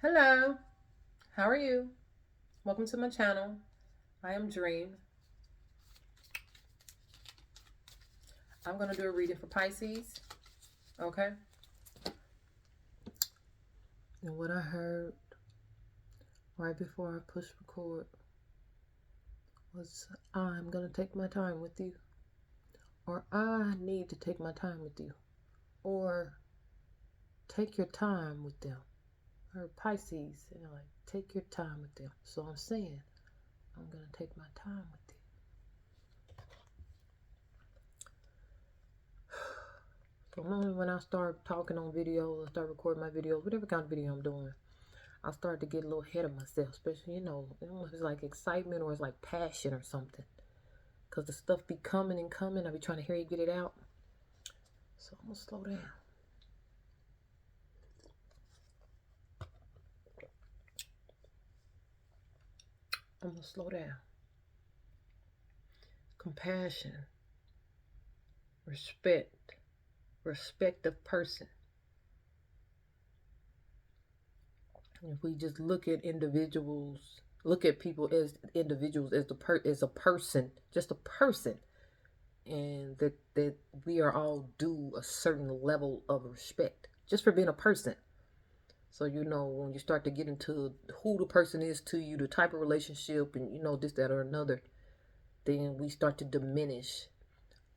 Hello, how are you? Welcome to my channel. I am Dream. I'm going to do a reading for Pisces. Okay. And what I heard right before I push record was I'm going to take my time with you. Or I need to take my time with you. Or take your time with them. Or Pisces, like take your time with them. So I'm saying I'm going to take my time with you. So normally when I start talking on videos, I start recording my videos, whatever kind of video I'm doing, I start to get a little ahead of myself, especially, it's like excitement or it's like passion or something. Because the stuff be coming and coming. I be trying to hear you get it out. So I'm going to slow down. I'm going to slow down. Compassion. Respect. Respect of person. If we just look at individuals, look at people as individuals, as as a person, just a person, and that we are all due a certain level of respect just for being a person. So when you start to get into who the person is to you, the type of relationship, and this, that, or another, then we start to diminish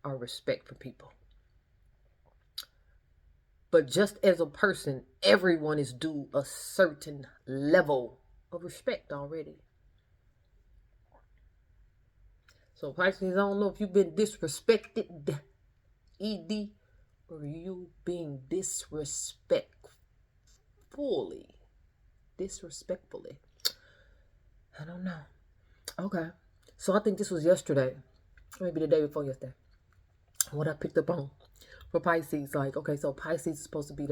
our respect for people. But just as a person, everyone is due a certain level of respect already. So Pisces, I don't know if you've been disrespected, ED, or you being disrespectfully. I don't know. Okay. So I think this was yesterday, maybe the day before yesterday, what I picked up on for Pisces. Like, okay, so Pisces is supposed to be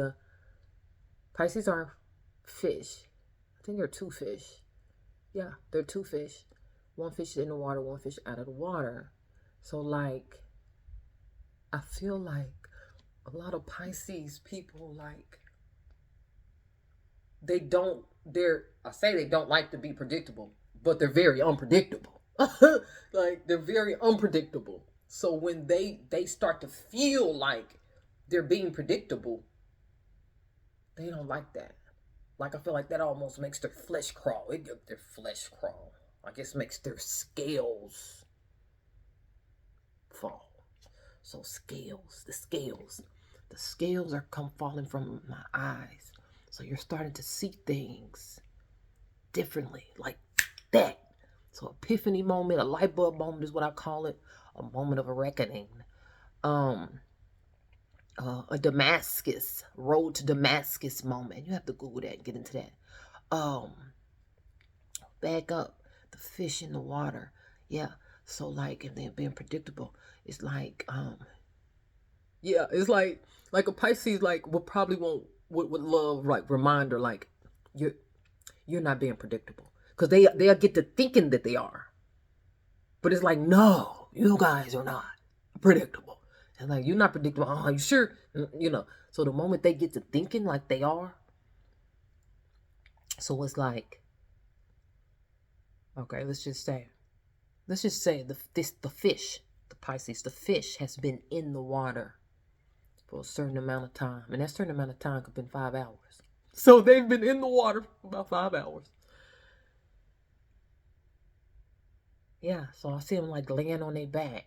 Pisces are fish. I think they're two fish. Yeah, they're two fish. One fish is in the water, one fish out of the water. So, like, I feel like a lot of Pisces people, like, I say they don't like to be predictable, but they're very unpredictable. Like, they're very unpredictable. So when they start to feel like they're being predictable, they don't like that. Like, I feel like that almost makes their flesh crawl. Their flesh crawl. I guess makes their scales fall. So the scales are come falling from my eyes. So you're starting to see things differently, like that. So epiphany moment, a light bulb moment is what I call it. A moment of a reckoning. A Damascus, road to Damascus moment. You have to Google that and get into that. Back up. The fish in the water. Yeah. So like, and then being predictable. It's like, yeah, it's like a Pisces would love like reminder, like you're not being predictable, because they'll get to thinking that they are, but it's like, no, you guys are not predictable, and like, you're not predictable. Oh, you sure? So the moment they get to thinking like they are, so it's like, okay, let's just say the fish, the Pisces, the fish has been in the water for a certain amount of time. And that certain amount of time could have been 5 hours. So they've been in the water for about 5 hours. Yeah, so I see them like laying on their back.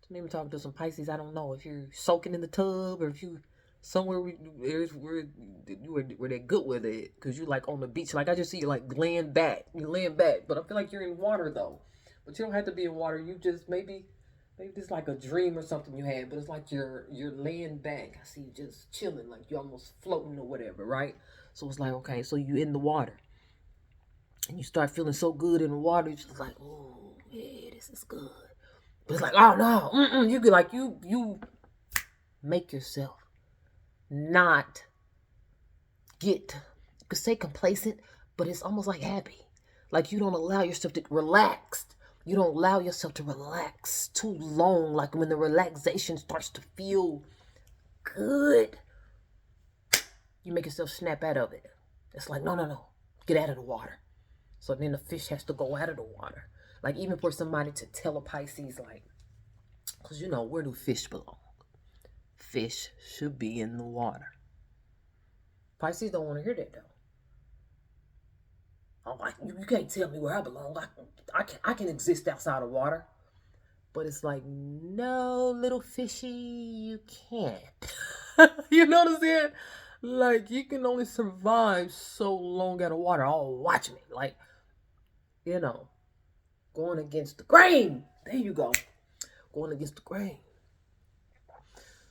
So maybe talking to some Pisces. I don't know if you're soaking in the tub or if you somewhere where they're good with it, because you like on the beach. Like, I just see you like laying back. You're laying back, but I feel like you're in water though. But you don't have to be in water. You just maybe it's like a dream or something you had, but it's like you're laying back. I see you just chilling, like you're almost floating or whatever, right? So it's like, okay, so you in the water, and you start feeling so good in the water. You're just like, oh yeah, this is good. But it's like, oh no, you get like you make yourself not get, you could say complacent, but it's almost like happy. Like, you don't allow yourself to relax. You don't allow yourself to relax too long. Like, when the relaxation starts to feel good, you make yourself snap out of it. It's like, no. Get out of the water. So then the fish has to go out of the water. Like even for somebody to tell a Pisces, like, because you know, where do fish belong? Fish should be in the water. Pisces don't want to hear that though. Oh, you can't tell me where I belong. I can exist outside of water. But it's like, no, little fishy, you can't. You know what I'm saying? Like, you can only survive so long out of water. Oh, watch me. Like, you know, going against the grain. There you go. Going against the grain.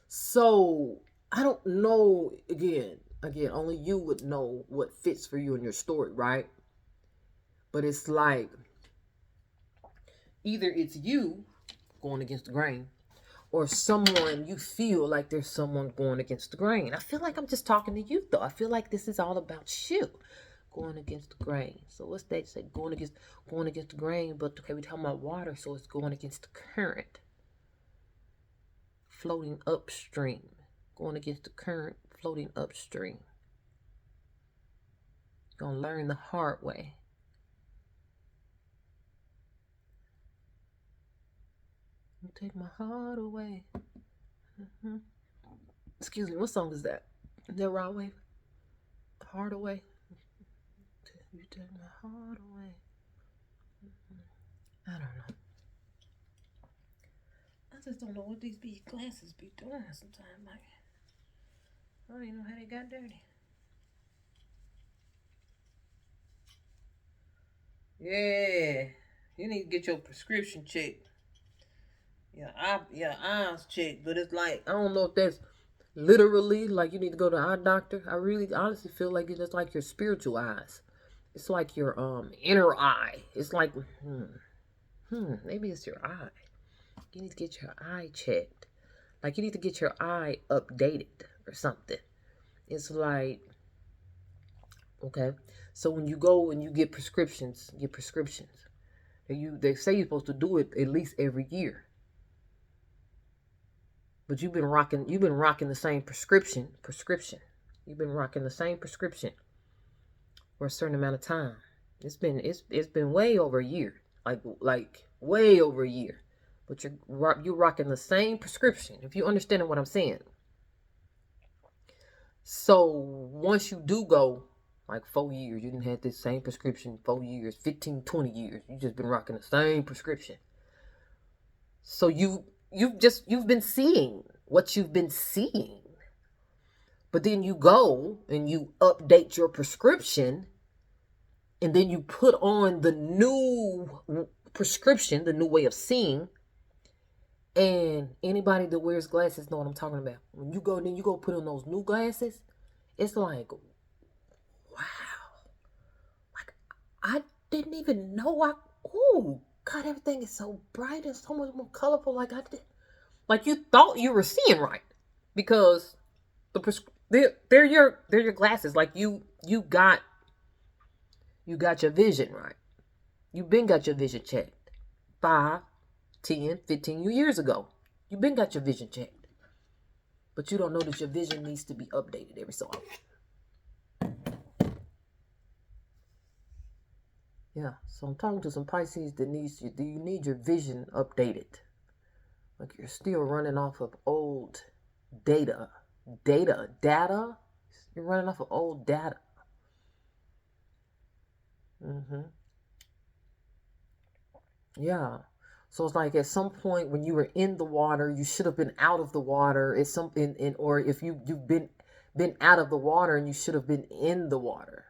So, I don't know, again, only you would know what fits for you in your story, right? But it's like, either it's you going against the grain, or someone you feel like there's someone going against the grain. I feel like I'm just talking to you though. I feel like this is all about you going against the grain. So what's that say? Going against the grain, but okay, we're talking about water, so it's going against the current. Floating upstream. Going against the current, floating upstream. Gonna learn the hard way. You take my heart away. Mm-hmm. Excuse me, what song is that? Is that Rod Wave? Heart away. You take my heart away. I don't know. I just don't know what these big glasses be doing sometimes. Like, I don't even know how they got dirty. Yeah, you need to get your prescription checked. Your eyes checked. But it's like, I don't know if that's literally like you need to go to an eye doctor. I really honestly feel like it's just like your spiritual eyes. It's like your inner eye. It's like maybe it's your eye. You need to get your eye checked. Like you need to get your eye updated or something. It's like, okay, so when you go and you get prescriptions, they say you're supposed to do it at least every year. But you've been rocking the same prescription. You've been rocking the same prescription for a certain amount of time. It's been way over a year. Like way over a year. But you're rocking the same prescription, if you understand what I'm saying. So once you do go like 4 years, you didn't have this same prescription 4 years, 15, 20 years. You just been rocking the same prescription. So you've been seeing what you've been seeing. But then you go and you update your prescription, and then you put on the new prescription, the new way of seeing. And anybody that wears glasses know what I'm talking about. When you go put on those new glasses, it's like, wow. Like, I didn't even know God, everything is so bright and so much more colorful. Like you thought you were seeing right, because they're your glasses. Like you got your vision right. You've been got your vision checked 5, 10, 15 years ago. You've been got your vision checked, but you don't know that your vision needs to be updated every so often. Yeah, so I'm talking to some Pisces that do you need your vision updated? Like you're still running off of old data. You're running off of old data. Yeah. So it's like at some point when you were in the water, you should have been out of the water. It's something, or if you've been out of the water and you should have been in the water.